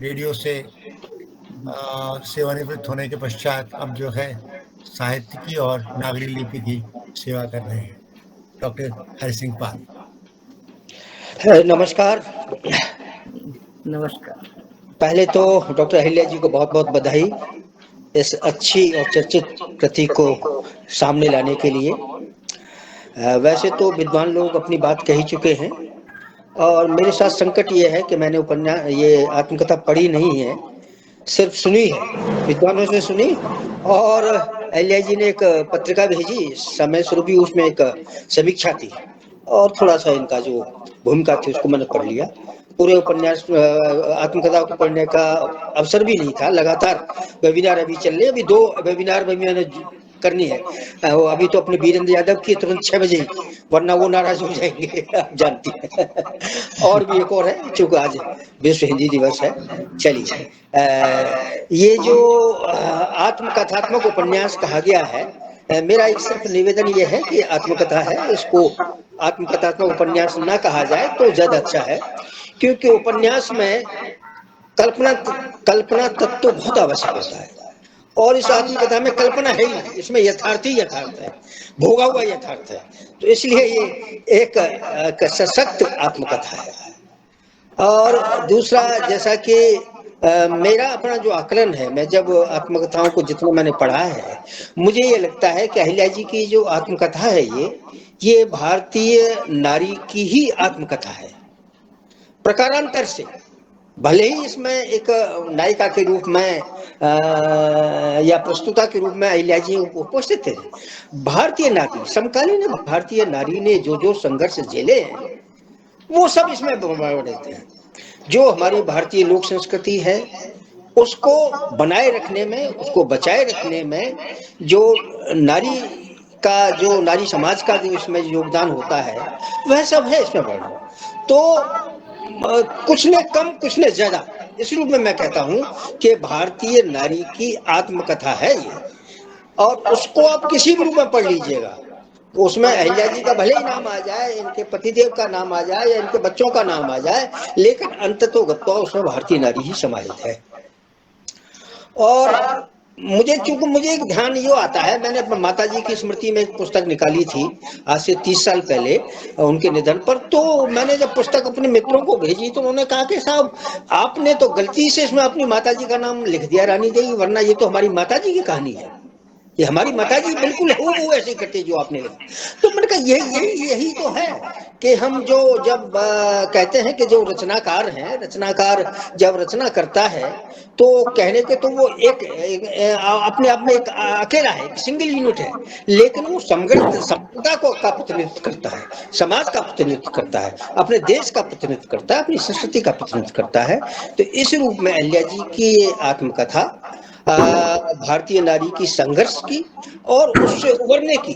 Radio से सेवानिवृत्त होने के पश्चात अब जो है साहित्य की और नागरी लिपि की सेवा कर रहे हैं डॉक्टर हरि सिंह पाल। नमस्कार। नमस्कार। पहले तो डॉक्टर अहिल्या जी को बहुत बहुत बधाई इस अच्छी और चर्चित कृति को सामने लाने के लिए। वैसे तो विद्वान लोग अपनी बात कह ही चुके हैं और मेरे साथ संकट ये है कि मैंने उपन्यास ये आत्मकथा पढ़ी नहीं है, सिर्फ सुनी है, विद्वानों से सुनी। और अहिल्या जी ने एक पत्रिका भेजी, समय स्वरूपी उसमें एक समीक्षा थी और थोड़ा सा इनका जो भूमिका थी उसको मैंने पढ़ लिया। पूरे उपन्यास आत्मकथा को पढ़ने का अवसर भी नहीं था। लगातार वेबिनार अभी चल रहे, अभी 2 वेबिनार में मैंने करनी है। वो अभी तो अपने वीरेंद्र यादव की तुरंत 6 बजे ही, वरना वो नाराज हो जाएंगे आप जानती हैं। और भी एक और है, चूंकि आज विश्व हिंदी दिवस है। चलिए, ये जो आत्मकथात्मक उपन्यास कहा गया है, मेरा एक सिर्फ निवेदन ये है कि आत्मकथा है, इसको आत्मकथात्मक उपन्यास ना कहा जाए तो ज्यादा अच्छा है, क्योंकि उपन्यास में कल्पना कल्पना तत्व बहुत आवश्यक होता है और इस आत्मकथा में कल्पना है ही नहीं, इसमें यथार्थ ही यथार्थ है, भोगा हुआ यथार्थ है। तो इसलिए ये एक सशक्त आत्मकथा है। और दूसरा, जैसा कि मेरा अपना जो आकलन है, मैं जब आत्मकथाओं को जितना मैंने पढ़ा है, मुझे ये लगता है कि अहिल्या जी की जो आत्मकथा है ये भारतीय नारी की ही आत्मकथा है, प्रकारांतर से। भले ही इसमें एक नायिका के रूप में या प्रस्तुता के रूप में अहिल्या जी उपस्थित थे, भारतीय नारी, समकालीन भारतीय नारी ने जो जो संघर्ष झेले हैं वो सब इसमें देते हैं। जो हमारी भारतीय लोक संस्कृति है उसको बनाए रखने में, उसको बचाए रखने में जो नारी का, जो नारी समाज का जो इसमें योगदान होता है, वह सब है इसमें वर्णन। तो कुछ ने कम कुछ ने ज्यादा, इस रूप में मैं कहता हूं कि भारतीय नारी की आत्मकथा है ये। और उसको आप किसी भी रूप में पढ़ लीजिएगा, उसमें अहिल्या जी का भले ही नाम आ जाए, इनके पतिदेव का नाम आ जाए या इनके बच्चों का नाम आ जाए, लेकिन अंततोगत्वा उसमें भारतीय नारी ही समाहित है। और चूंकि मुझे एक ध्यान ये आता है, मैंने अपने माता जी की स्मृति में एक पुस्तक निकाली थी आज से 30 साल पहले उनके निधन पर। तो मैंने जब पुस्तक अपने मित्रों को भेजी तो उन्होंने कहा कि साहब, आपने तो गलती से इसमें अपनी माता जी का नाम लिख दिया रानी देवी, वरना ये तो हमारी माता जी की कहानी है, ये हमारी माता जी बिल्कुल हूबहू ऐसी करती जो आपने लिखा। तो मैंने कहा यही तो है कि हम जो जब कहते हैं कि जो रचनाकार हैं, रचनाकार जब रचना करता है तो कहने के तो वो अपने आप में एक अकेला है, एक सिंगल यूनिट है, लेकिन वो समग्र समता को का प्रतिनिधित्व करता है, समाज का प्रतिनिधित्व करता है, अपने देश का प्रतिनिधित्व करता है, अपनी संस्कृति का प्रतिनिधित्व करता है। तो इस रूप में अहिल्या जी की ये आत्मकथा भारतीय नारी की संघर्ष की और उससे उबरने की,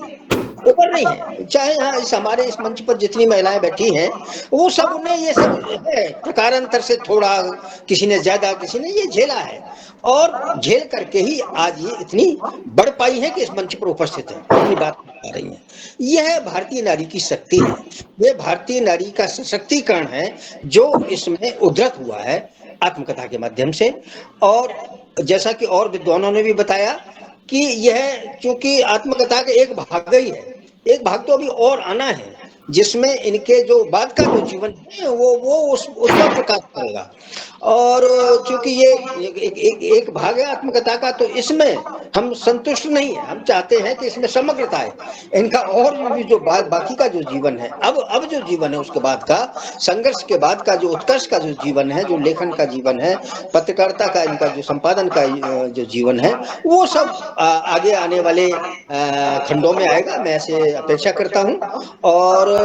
उबर नहीं है। चाहे यहाँ इस हमारे इस मंच पर जितनी महिलाएं बैठी हैं, वो सब उन्हें ये सब है, प्रकारांतर से थोड़ा, किसी ने ज्यादा, किसी ने ये झेला है, और झेल करके ही आज ये इतनी बढ़ पाई है कि इस मंच पर उपस्थित है, अपनी बात बता रही है। यह भारतीय नारी की शक्ति है, यह भारतीय नारी का सशक्तिकरण है जो इसमें उद्धृत हुआ है आत्मकथा के माध्यम से। और जैसा कि और विद्वानों ने भी बताया कि यह चूंकि आत्मकथा का एक भाग ही है, एक भाग तो अभी और आना है जिसमें इनके जो बाद का जो जीवन है वो उस पर प्रकाश करेगा। और चूंकि ये एक भाग है आत्मकथा का, तो इसमें हम संतुष्ट नहीं है, हम चाहते हैं कि इसमें समग्रता है, इनका और भी जो बाकी का जो जीवन है, अब जो जीवन है उसके बाद का, संघर्ष के बाद का जो उत्कर्ष का जो जीवन है, जो लेखन का जीवन है, पत्रकारिता का, इनका जो संपादन का जो जीवन है, वो सब आगे आने वाले खंडों में आएगा, मैं ऐसे अपेक्षा करता हूँ। और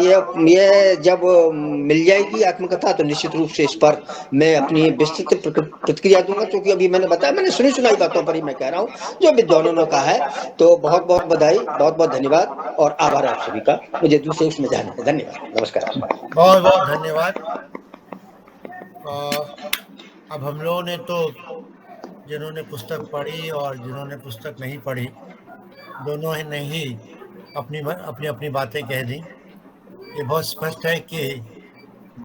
ये जब मिल जाएगी आत्मकथा तो निश्चित रूप से इस पर मैं अपनी विस्तृत प्रतिक्रिया दूंगा, क्योंकि अभी मैंने बताया, मैंने सुनी सुनाई बातों पर ही मैं कह रहा हूँ जो विद्वानों ने कहा है। तो बहुत बहुत बधाई, बहुत बहुत धन्यवाद और आभार आप सभी का, मुझे दूसरे उसमें जाने है। धन्यवाद, नमस्कार। बहुत बहुत धन्यवाद। अब हम लोगों ने तो, जिन्होंने पुस्तक पढ़ी और जिन्होंने पुस्तक नहीं पढ़ी, दोनों ने ही अपनी अपनी बातें कह दी। ये बहुत स्पष्ट है कि